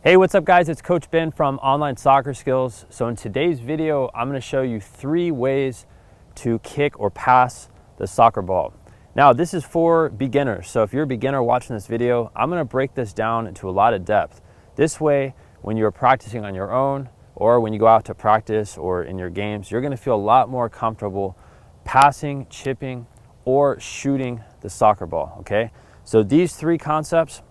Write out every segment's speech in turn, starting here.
Hey, what's up guys? It's Coach Ben from Online Soccer Skills. So in today's video, I'm going to show you 3 ways to kick or pass the soccer ball. Now, this is for beginners. So if you're a beginner watching this video, I'm going to break this down into a lot of depth. This way, when you're practicing on your own or when you go out to practice or in your games, you're going to feel a lot more comfortable passing, chipping, or shooting the soccer ball, okay? So these 3 concepts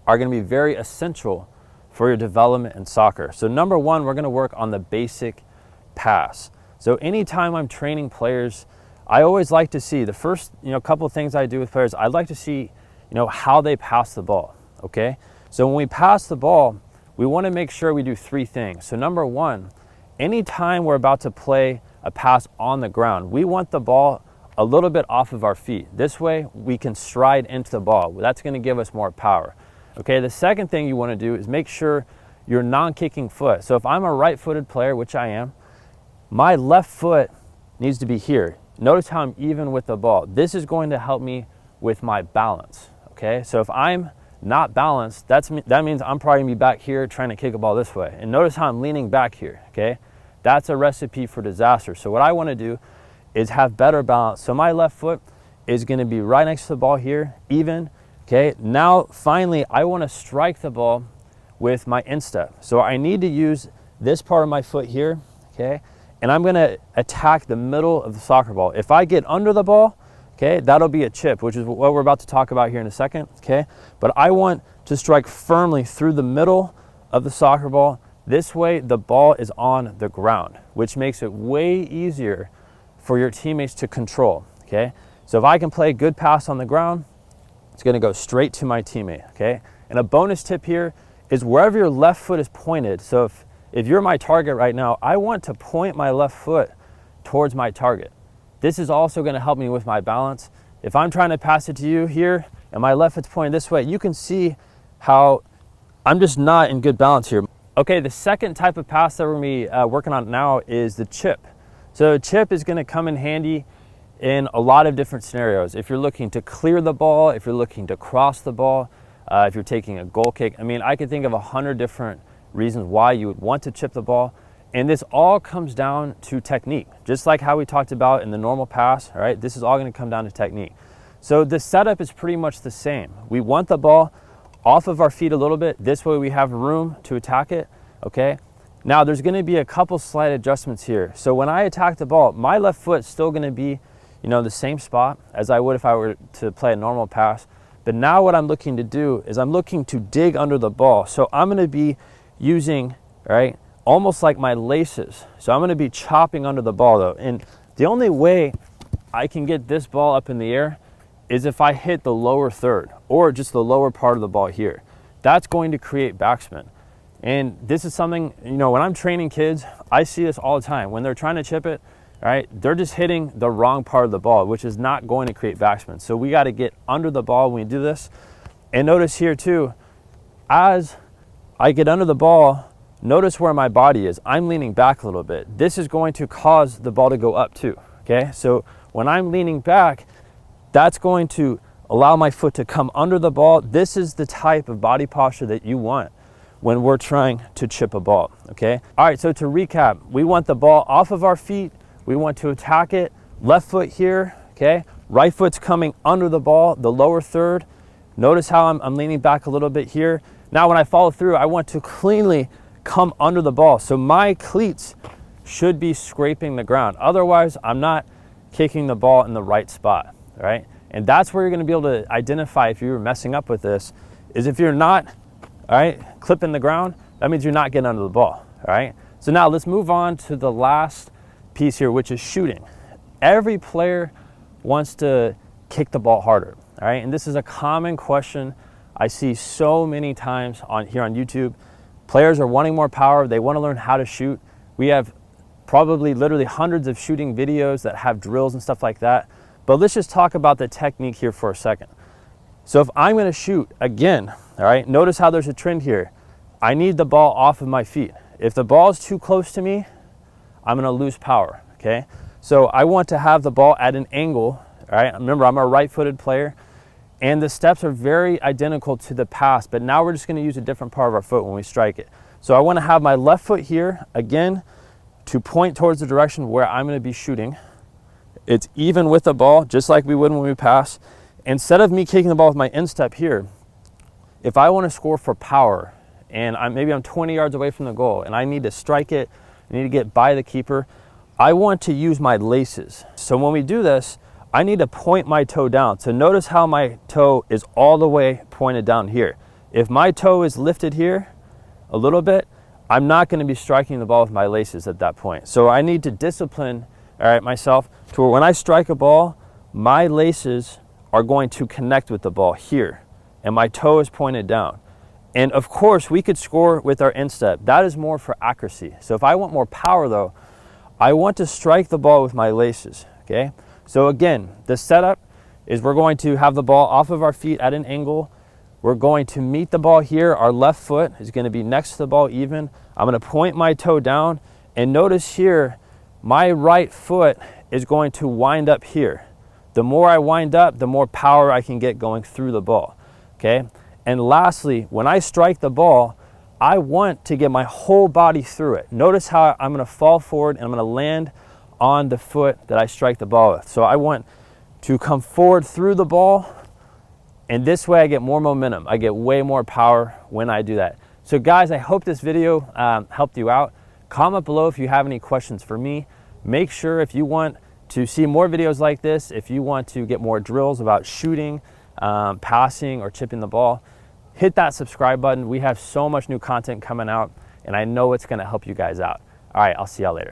are going to be very essential for your development in soccer. So number 1, we're going to work on the basic pass. So anytime I'm training players, I always like to see the first, couple of things I do with players. I'd like to see, how they pass the ball, okay? So when we pass the ball, we want to make sure we do 3 things. So number 1, anytime we're about to play a pass on the ground, we want the ball a little bit off of our feet. This way we can stride into the ball. That's going to give us more power. Okay, the second thing you want to do is make sure your non-kicking foot. So if I'm a right-footed player, which I am, my left foot needs to be here. Notice how I'm even with the ball. This is going to help me with my balance, okay? So if I'm not balanced, that means I'm probably going to be back here trying to kick a ball this way. And notice how I'm leaning back here, okay? That's a recipe for disaster. So what I want to do is have better balance. So my left foot is going to be right next to the ball here, even. Okay, now finally I want to strike the ball with my instep. So I need to use this part of my foot here, okay? And I'm going to attack the middle of the soccer ball. If I get under the ball, okay, that'll be a chip, which is what we're about to talk about here in a second, okay? But I want to strike firmly through the middle of the soccer ball. This way the ball is on the ground, which makes it way easier for your teammates to control, okay? So if I can play a good pass on the ground, it's going to go straight to my teammate, okay? And a bonus tip here is wherever your left foot is pointed. So if you're my target right now, I want to point my left foot towards my target. This is also going to help me with my balance. If I'm trying to pass it to you here and my left foot's pointing this way, you can see how I'm just not in good balance here. Okay, the second type of pass that we're going to be working on now is the chip. So a chip is going to come in handy in a lot of different scenarios. If you're looking to clear the ball, if you're looking to cross the ball, if you're taking a goal kick, I could think of 100 different reasons why you would want to chip the ball. And this all comes down to technique. Just like how we talked about in the normal pass, all right? This is all going to come down to technique. So the setup is pretty much the same. We want the ball off of our feet a little bit. This way we have room to attack it, okay? Now there's going to be a couple slight adjustments here. So when I attack the ball, my left foot is still going to be the same spot as I would if I were to play a normal pass. But now what I'm looking to do is I'm looking to dig under the ball. So I'm going to be using, right, almost like my laces. So I'm going to be chopping under the ball though. And the only way I can get this ball up in the air is if I hit the lower third or just the lower part of the ball here. That's going to create backspin. And this is something, when I'm training kids, I see this all the time. When they're trying to chip it, right, they're just hitting the wrong part of the ball, which is not going to create backspin. So we got to get under the ball when we do this. And notice here too, as I get under the ball, notice where my body is. I'm leaning back a little bit. This is going to cause the ball to go up too, okay? So when I'm leaning back, that's going to allow my foot to come under the ball. This is the type of body posture that you want when we're trying to chip a ball, okay? All right, so to recap, we want the ball off of our feet. We want to attack it, left foot here, okay? Right foot's coming under the ball, the lower third. Notice how I'm leaning back a little bit here. Now when I follow through, I want to cleanly come under the ball. So my cleats should be scraping the ground. Otherwise, I'm not kicking the ball in the right spot, all right? And that's where you're gonna be able to identify if you're messing up with this, is if you're not, all right, clipping the ground, that means you're not getting under the ball, all right? So now let's move on to the last piece here, which is shooting. Every player wants to kick the ball harder, all right? And this is a common question I see so many times here on YouTube. Players are wanting more power. They want to learn how to shoot. We have probably literally hundreds of shooting videos that have drills and stuff like that. But let's just talk about the technique here for a second. So if I'm going to shoot again, all right, notice how there's a trend here. I need the ball off of my feet. If the ball is too close to me, I'm going to lose power, okay? So I want to have the ball at an angle, all right? Remember, I'm a right-footed player, And the steps are very identical to the pass, but now we're just gonna use a different part of our foot when we strike it. So I wanna have my left foot here, again, to point towards the direction where I'm gonna be shooting. It's even with the ball, just like we would when we pass. Instead of me kicking the ball with my instep here, if I wanna score for power, and maybe I'm 20 yards away from the goal, and I need to strike it, I need to get by the keeper, I want to use my laces. So when we do this, I need to point my toe down. So notice how my toe is all the way pointed down here. If my toe is lifted here a little bit, I'm not going to be striking the ball with my laces at that point. So I need to discipline, all right, myself to where when I strike a ball, my laces are going to connect with the ball here, and my toe is pointed down. And of course, we could score with our instep. That is more for accuracy. So if I want more power though, I want to strike the ball with my laces, okay? So again, the setup is we're going to have the ball off of our feet at an angle. We're going to meet the ball here. Our left foot is going to be next to the ball even. I'm going to point my toe down, and notice here, my right foot is going to wind up here. The more I wind up, the more power I can get going through the ball, okay? And lastly, when I strike the ball, I want to get my whole body through it. Notice how I'm going to fall forward and I'm going to land on the foot that I strike the ball with. So I want to come forward through the ball, and this way I get more momentum. I get way more power when I do that. So guys, I hope this video helped you out. Comment below if you have any questions for me. Make sure if you want to see more videos like this, if you want to get more drills about shooting, passing, or chipping the ball, hit that subscribe button. We have so much new content coming out, and I know it's gonna help you guys out. All right, I'll see y'all later.